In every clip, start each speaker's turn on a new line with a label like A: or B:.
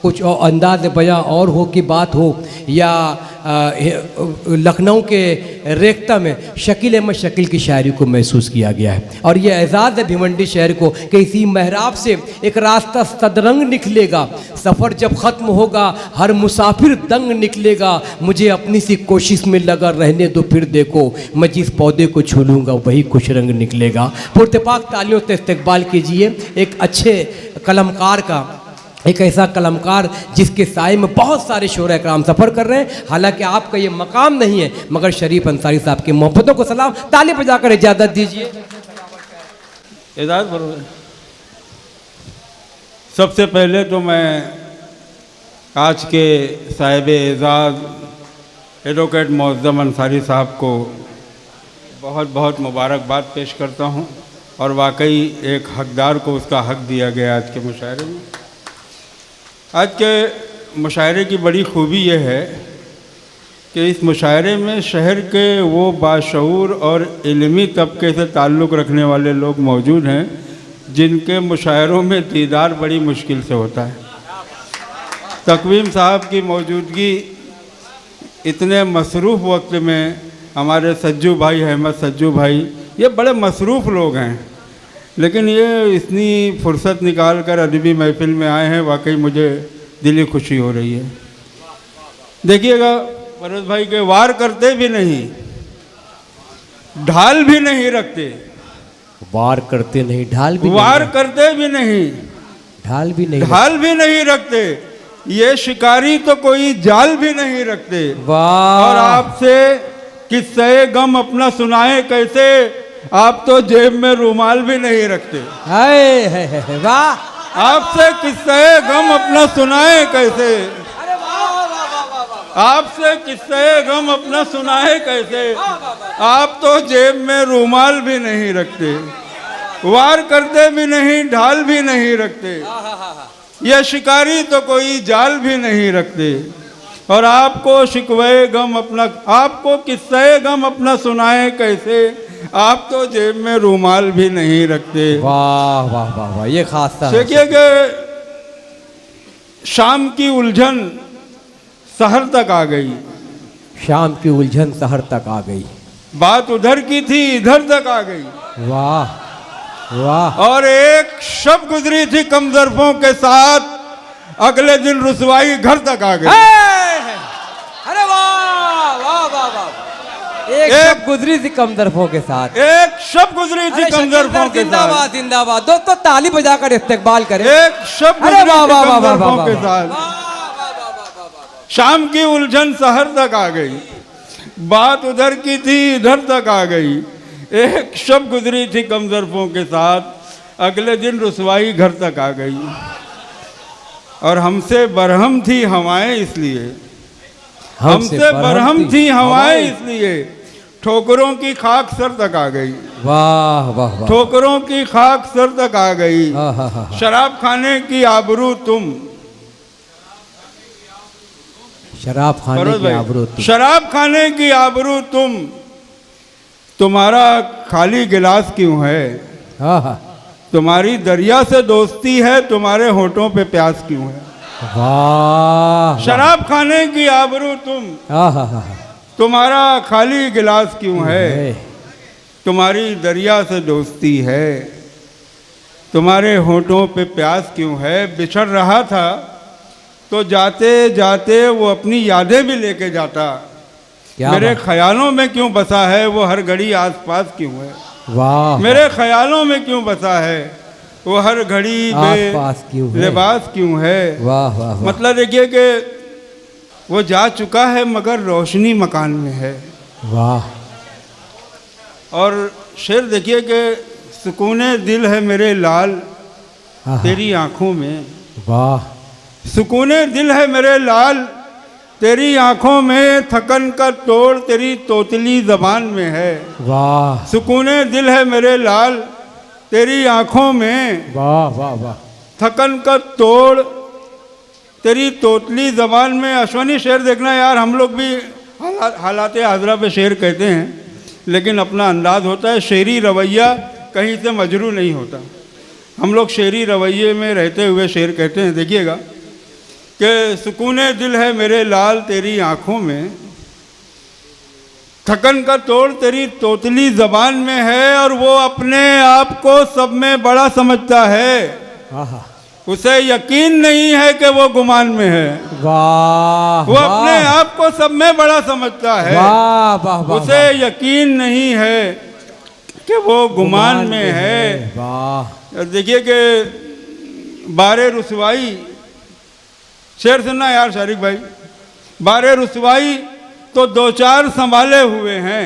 A: कुछ और अंदाज बयां और हो की बात हो, या लखनऊ के रेख्ता में शकील अहमद शकील की शायरी को महसूस किया गया है। और ये एजाज़ है भिवंडी शहर को कि इसी महराब से एक रास्ता सदरंग निकलेगा, सफ़र जब ख़त्म होगा हर मुसाफिर दंग निकलेगा, मुझे अपनी सी कोशिश में लगा रहने दो फिर देखो, मैं जिस पौधे को छू लूँगा वही कुछ रंग निकलेगा। पुरतपाक तालियों से इस्तकबाल कीजिए एक अच्छे कलमकार का, एक ऐसा कलमकार जिसके साए में बहुत सारे शोरा कराम सफ़र कर रहे हैं। हालांकि आपका ये मकाम नहीं है, मगर शरीफ अंसारी साहब की मोहब्बतों को सलाम, ताली बजाकर इजाज़त दीजिए।
B: इजाज़त। सबसे पहले तो मैं आज के साहिब एजाज़ एडवोकेट मुअज़्ज़म अंसारी साहब को बहुत बहुत मुबारकबाद पेश करता हूँ, और वाकई एक हकदार को उसका हक दिया गया आज के मुशायरे में। आज के मुशायरे की बड़ी खूबी यह है कि इस मुशायरे में शहर के वो बाशऊर और इल्मी तबके से ताल्लुक़ रखने वाले लोग मौजूद हैं जिनके मुशायरों में दीदार बड़ी मुश्किल से होता है। तकवीम साहब की मौजूदगी इतने मसरूफ़ वक्त में, हमारे सज्जू भाई अहमद सज्जू भाई, ये बड़े मसरूफ़ लोग हैं, लेकिन ये इतनी फुर्सत निकाल कर अदबी महफिल में आए हैं, वाकई मुझे दिली खुशी हो रही है। देखिएगा परवेज़ भाई के वार करते भी नहीं, ढाल भी नहीं रखते,
A: वार करते नहीं, ढाल भी
B: वार
A: नहीं,
B: करते भी नहीं,
A: ढाल भी नहीं,
B: ढाल भी नहीं रखते, ये शिकारी तो कोई जाल भी नहीं रखते।
A: वाह।
B: और आपसे किस्से गम अपना सुनाए कैसे, आप तो जेब में रुमाल भी नहीं रखते।
A: है वाह।
B: आपसे किस्से गम अपना सुनाए कैसे, आपसे किस्से गम अपना सुनाए कैसे, आप तो जेब में रुमाल भी नहीं रखते, वार करते भी नहीं, ढाल भी नहीं रखते, ये शिकारी तो कोई जाल भी नहीं रखते। और आपको शिकवे गम अपना, आपको किस्से गम अपना सुनाए कैसे, आप तो जेब में रुमाल भी नहीं रखते।
A: वाह वाह वाह वाह, ये खास था।
B: देखिए कि शाम की उलझन शहर तक आ गई,
A: शाम की उलझन शहर तक आ गई,
B: बात उधर की थी इधर तक आ गई।
A: वाह वाह।
B: और एक शब गुजरी थी कम ज़र्फ़ों के साथ, अगले दिन रुसवाई घर तक आ गई।
A: अरे वाह वाह वाह वाह। एक शब गुजरी थी कम ज़र्फ़ों के साथ, एक
B: शब गुजरी थी कम ज़र्फ़ों के साथ।
A: जिंदाबाद जिंदाबाद। दोस्तों ताली बजाकर इस्तकबाल करें।
B: एक शब गुजरी थी कम ज़र्फ़ों के साथ, शाम की उलझन शहर तक आ गई, बात उधर की थी इधर तक आ गई। एक शब गुजरी थी कम ज़र्फ़ों के साथ, अगले दिन रुसवाई घर तक आ गई। और हमसे बरहम थी हवाएं इसलिए, हमसे बरहम थी हवाएं इसलिए, ठोकरों की खाक सर तक आ गई।
A: वाह वाह वाह।
B: ठोकरों की खाक सर तक आ गई। शराब खाने की आबरू तुम,
A: शराब खाने की आबरू तुम,
B: शराब खाने की आबरू तुम, तुम्हारा खाली गिलास क्यों है, तुम्हारी दरिया से दोस्ती है, तुम्हारे होठों पे प्यास क्यों है।
A: वाह।
B: शराब खाने की आबरू तुम, तुम्हारा खाली गिलास क्यों है, तुम्हारी दरिया से दोस्ती है, तुम्हारे होठों पे प्यास क्यों है। बिछड़ रहा था तो जाते जाते वो अपनी यादें भी लेके जाता, मेरे ख्यालों में क्यों बसा है, वो हर घड़ी आसपास क्यों है।
A: वाह।
B: मेरे ख्यालों में क्यों बसा है, वो हर घड़ी
A: आसपास क्यों है,
B: लिबास क्यों है।
A: वाह वाह।
B: मतलब देखिए कि वो जा चुका है मगर रोशनी मकान में है।
A: वाह।
B: और शेर देखिए कि सुकूने दिल है मेरे लाल तेरी आंखों में। वाह। सुकूने दिल है मेरे लाल तेरी आंखों में, थकन का तोड़ तेरी तोतली ज़बान में है। वाह। सुकूने दिल है मेरे लाल तेरी आंखों में, वाह वाह वाह, थकन का तोड़ तेरी तोतली ज़बान में। अश्वनी शेर देखना यार, हम लोग भी हालात हाजरा पे शेर कहते हैं, लेकिन अपना अंदाज़ होता है, शेरी रवैया कहीं से मजरू नहीं होता। हम लोग शेरी रवैये में रहते हुए शेर कहते हैं। देखिएगा कि सुकूने दिल है मेरे लाल तेरी आंखों में, थकन का तोड़ तेरी तोतली जबान में है, और वो अपने आप को सब में बड़ा समझता है,
A: आहा,
B: उसे यकीन नहीं है कि वो गुमान में है।
A: वाह,
B: वो अपने आप को सब में बड़ा समझता है,
A: वाह वाह वाह,
B: उसे यकीन नहीं है कि वो गुमान में है।
A: वाह,
B: देखिए कि बारे रुसवाई, शेर सुनना यार शारिक भाई, बारे रुसवाई तो दो चार संभाले हुए हैं,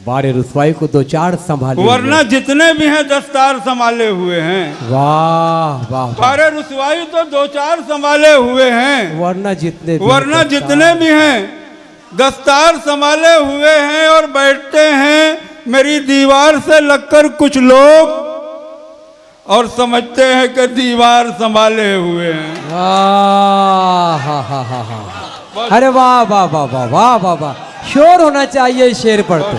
A: बारे रुसवाई को दो चार संभाले,
B: वरना जितने भी हैं दस्तार संभाले हुए हैं।
A: वाह वाह,
B: बारे रुसवाई तो दो चार संभाले हुए हैं,
A: वरना जितने
B: भी हैं दस्तार संभाले हुए हैं, और बैठते हैं मेरी दीवार से लगकर कुछ लोग, और समझते हैं कि दीवार संभाले हुए हैं।
A: अरे वाह वाह वाह वाह वाह वाह वाह, शोर होना चाहिए इस शेर पर। तो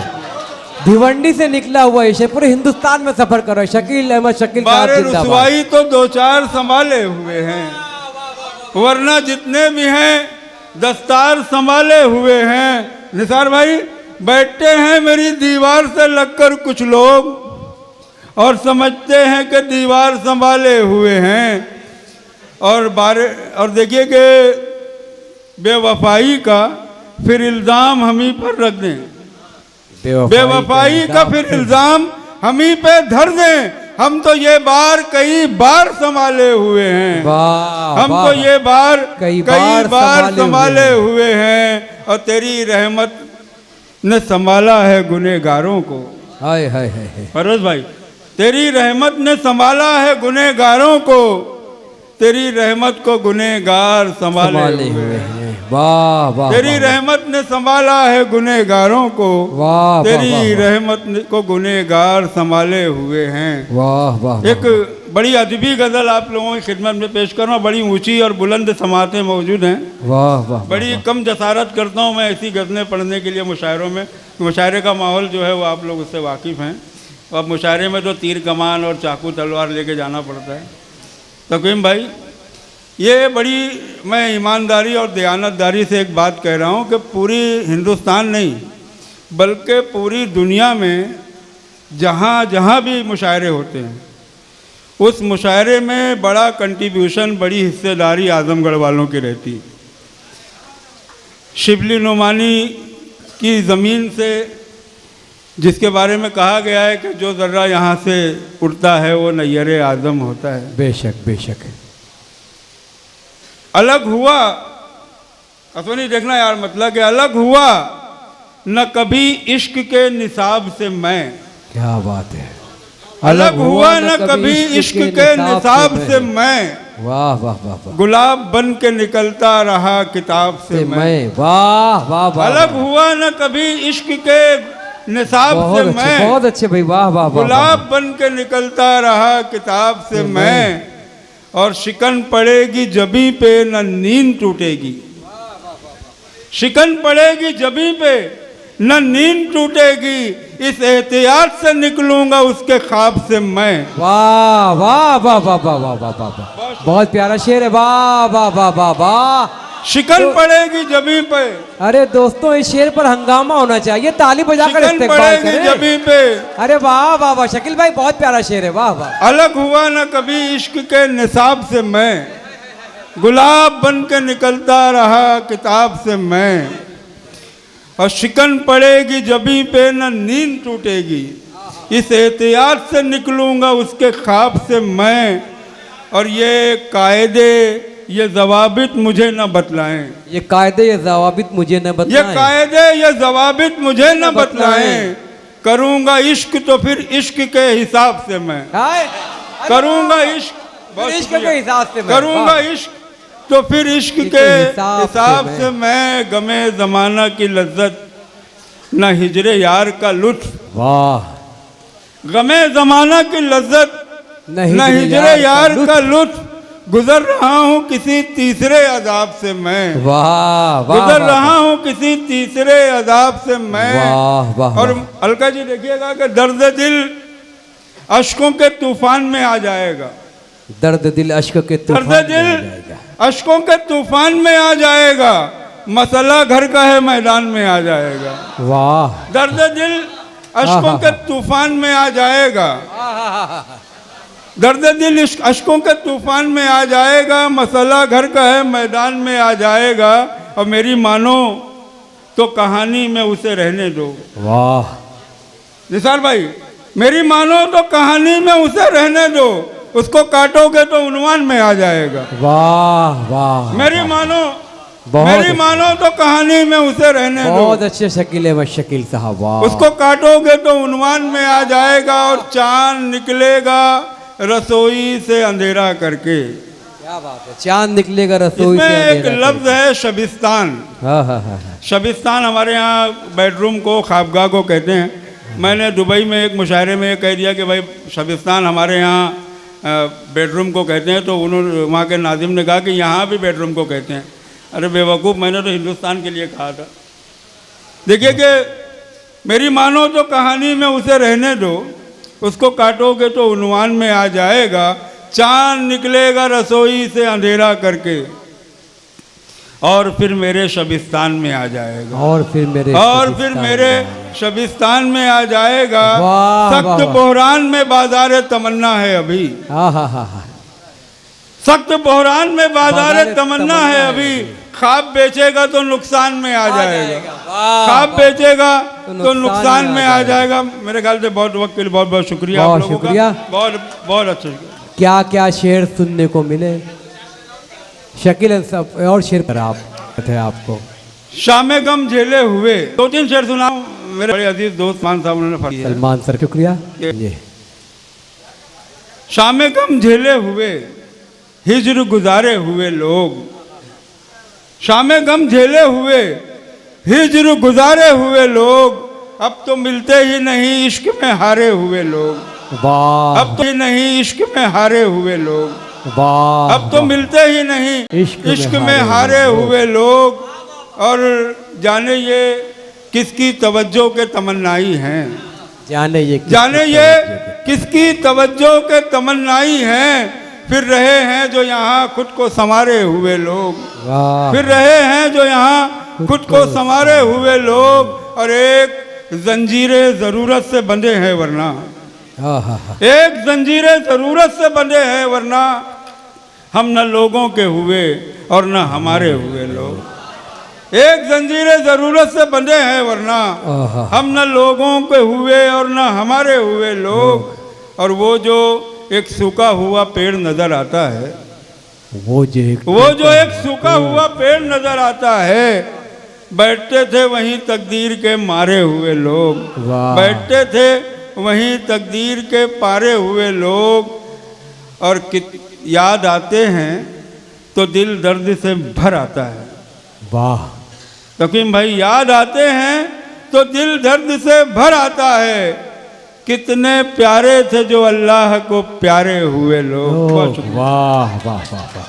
A: भिवंडी से निकला हुआ ये शेर पूरे हिंदुस्तान में सफर कर रहा है। शकील अहमद शकील
B: बारे रुसवाई तो दो चार संभाले हुए हैं, वरना जितने भी हैं दस्तार संभाले हुए हैं। निसार भाई, बैठते हैं मेरी दीवार से लगकर कुछ लोग, और समझते हैं कि दीवार संभाले हुए हैं। और देखिए कि बेवफाई का फिर इल्ज़ाम हम ही पर रख दें, बेवफाई का फिर इल्ज़ाम हम ही पे धर दें, हम तो ये बार कई बार संभाले हुए हैं, हम तो ये बार कई बार संभाले हुए हैं, और तेरी रहमत ने संभाला है गुनहगारों को।
A: हाय हाय हाय,
B: फरोज भाई, तेरी रहमत ने संभाला है गुनहगारों को, तेरी रहमत को गुनहगार संभाले हुए हैं। वाह वाह, तेरी रहमत ने संभाला है गुनहगारों को, वाह, तेरी रहमत को गुनहगार संभाले हुए हैं। वाह वाह, एक बड़ी अदबी गजल आप लोगों की खिदमत में पेश कर रहा हूँ। बड़ी ऊंची और बुलंद समातें मौजूद हैं। वाह वाह, बड़ी कम जसारत करता हूँ मैं ऐसी गज़लें पढ़ने के लिए मुशायरों में। मुशायरे का माहौल जो है वो आप लोग उससे वाकिफ़ हैं। अब मुशायरे में तो तीर कमान और चाकू तलवार लेके जाना पड़ता है। तकीम भाई, ये बड़ी मैं ईमानदारी और दयानतदारी से एक बात कह रहा हूँ कि पूरी हिंदुस्तान नहीं बल्कि पूरी दुनिया में जहाँ जहाँ भी मुशायरे होते हैं, उस मुशायरे में बड़ा कंट्रीब्यूशन, बड़ी हिस्सेदारी आजमगढ़ वालों की रहती है। शिबली नुमानी की ज़मीन से, जिसके बारे में कहा गया है कि जो ज़र्रा यहाँ से उड़ता है वो नैयर आज़म होता है।
A: बेशक बेशक,
B: अलग हुआ, असोनी देखना यार, मतलब कि अलग हुआ न कभी इश्क के निसाब से मैं।
A: क्या बात है,
B: अलग हुआ न कभी इश्क के निसाब से मैं। वाह वाह वाह, गुलाब बन के निकलता रहा किताब से मैं।
A: वाह वाह वाह,
B: अलग हुआ न कभी इश्क के निसाब से मैं।
A: बहुत अच्छे भाई, वाह वाह,
B: गुलाब बन के निकलता रहा किताब से मैं, और शिकन पड़ेगी जबी पे न नींद टूटेगी। शिकन पड़ेगी जबी पे न नींद टूटेगी, इस एहतियात से निकलूंगा उसके ख्वाब से मैं।
A: वाह वाह वाह वाह वाह वाह वाह वाह, बहुत प्यारा शेर है। वाह वाह वाह वाह वाह,
B: शिकन पड़ेगी जबी पे।
A: अरे दोस्तों, इस शेर पर हंगामा होना चाहिए, ताली बजाकर इस्तेमाल करें।
B: जबी पे,
A: अरे वाह वाह वाह, शकील भाई बहुत प्यारा शेर है। वाह वाह,
B: अलग हुआ न कभी इश्क के निसाब से मैं, गुलाब बन के निकलता रहा किताब से मैं, और शिकन पड़ेगी जबी पे न नींद टूटेगी, इस एहतियात से निकलूंगा उसके ख्वाब से मैं। और ये कायदे ये जवाबित मुझे न बतलाएं, ये
A: कायदे ये जवाबित मुझे न बतलाएं,
B: ये कायदे ये जवाबित मुझे न बतलाएं, करूंगा इश्क तो फिर इश्क के हिसाब से मैं। करूंगा इश्क
A: के हिसाब से,
B: करूंगा इश्क तो फिर इश्क के हिसाब से मैं। गमे जमाना की लज्जत न हिजरे यार का लुत्फ। वाह, गमे जमाना की लज्जत न हिजरे यार का लुत्फ, गुजर रहा हूँ किसी तीसरे अजाब से मैं। वाह, गुजर रहा हूँ किसी तीसरे अजाब से मैं। वाह, और अलका जी देखिएगा कि दर्द दिल अश्कों के तूफान में आ जाएगा।
A: दर्द दिल अश्क के तूफान,
B: दर्द दिल अश्कों के तूफान में आ जाएगा, मसला घर का है मैदान में आ जाएगा।
A: वाह,
B: दर्द दिल अश्कों के तूफान में आ जाएगा, दर्द दिल अश्कों के तूफान में आ जाएगा, मसला घर का है मैदान में आ जाएगा। और मेरी मानो तो कहानी में उसे रहने दो।
A: वाह
B: निसार भाई, मेरी मानो तो कहानी में उसे रहने दो, उसको काटोगे तो उन्वान में आ जाएगा।
A: वाह वाह,
B: मेरी मानो,
A: बहुत
B: मेरी मानो तो कहानी में उसे रहने दो।
A: बहुत अच्छे शकील अहमद शकील साहब। वाह,
B: उसको काटोगे तो उन्वान में आ जाएगा और चांद निकलेगा रसोई से अंधेरा करके।
A: क्या बात है, चांद निकलेगा रसोई से
B: इसमें एक
A: अंधेरा
B: लफ्ज है शबिस्तान।
A: हाँ हाँ हाँ,
B: शबिस्तान हमारे यहाँ बेडरूम को, ख्वाबगाह को कहते हैं। मैंने दुबई में एक मुशायरे में कह दिया कि भाई शबिस्तान हमारे यहाँ बेडरूम को कहते हैं, तो उन्होंने, वहाँ के नाजिम ने कहा कि यहाँ भी बेडरूम को कहते हैं। अरे बेवकूफ़, मैंने तो हिंदुस्तान के लिए कहा था। देखिए कि मेरी मानो तो कहानी में उसे रहने दो, उसको काटोगे तो उन्वान में आ जाएगा, चांद निकलेगा रसोई से अंधेरा करके, और फिर मेरे शबिस्तान में आ जाएगा,
A: और फिर मेरे
B: शबिस्तान में आ जाएगा।
A: वाह,
B: सख्त
A: वाह, वाह।
B: बहरान में बाजार तमन्ना है अभी,
A: हाँ हाँ हाँ हाँ,
B: सख्त बहरान में बाजार तमन्ना है अभी। ख्वाब बेचेगा तो नुकसान में आ जाएगा, ख्वाब बेचेगा तो नुकसान में आ जाएगा। मेरे ख्याल से बहुत वक्त के लिए बहुत बहुत शुक्रिया आप लोगों का, बहुत बहुत अच्छा।
A: क्या क्या शेर सुनने को मिले शकील साहब, और शेर पर आप थे आपको।
B: शाम गम झेले हुए 2-3 शेर सुनाऊं। मेरे बड़े अजीज दोस्त मान साहब उन्होंने फरमाया,
A: सलमान सर शुक्रिया। ये
B: शाम गम झेले हुए हिज्र गुजारे हुए लोग, शाम गम झेले हुए हिज्र गुजारे हुए लोग, अब तो मिलते ही नहीं इश्क में हारे हुए लोग।
A: वाह,
B: अब तो नहीं इश्क में हारे हुए लोग,
A: वाह,
B: अब तो मिलते ही नहीं इश्क में हारे हुए लोग। और जाने ये किसकी तवज्जो के तमन्नाई हैं,
A: जाने ये
B: किसकी तवज्जो के तमन्नाई हैं। फिर रहे हैं जो यहाँ खुद को संवारे हुए लोग, फिर रहे हैं जो यहाँ खुद को संवारे हुए लोग, और एक जंजीरे ज़रूरत से बंधे हैं वरना, एक जंजीरे ज़रूरत से बंधे हैं वरना, हम न लोगों के हुए और न हमारे हुए लोग। एक जंजीरे ज़रूरत से बंधे हैं वरना, हम न लोगों के हुए और न हमारे हुए लोग। और वो जो एक सूखा हुआ पेड़ नजर आता है, वो जो एक सूखा हुआ पेड़ नजर आता है, बैठते थे वहीं तकदीर के मारे हुए लोग, बैठते थे वहीं तकदीर के पारे हुए लोग। और याद आते हैं तो दिल दर्द से भर आता है। वाह तकीम भाई, याद आते हैं तो दिल दर्द से भर आता है। कितने प्यारे थे जो अल्लाह को प्यारे हुए लोग।
A: वाह वाह वाह वाह।